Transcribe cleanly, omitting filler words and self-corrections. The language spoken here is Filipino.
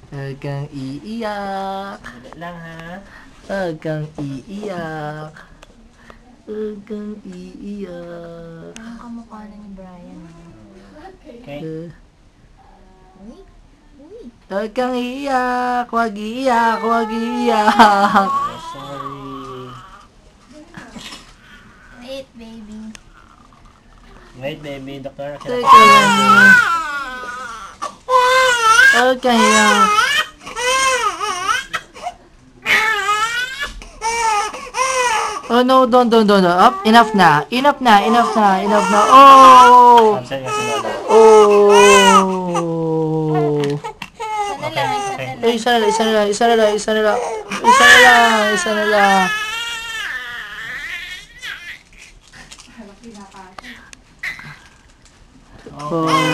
Huwag kang iiyak. Dali lang ha. Huwag kang iiyak. Huwag kang iiyak. Anong kamukha na ni Brian? Okay. Uy. Uy. Huwag kang iiyak. Huwag iiyak. Huwag iiyak. Sorry. Wait, baby. Wait, baby. Doktor. Teka lang. Huwag kang iiyak. Oh no, don't. Up, enough na. Enough na. Oh! Absent nga si Lola. Oh! Sana lang, sana lang. Eh, isa na lang. Oh.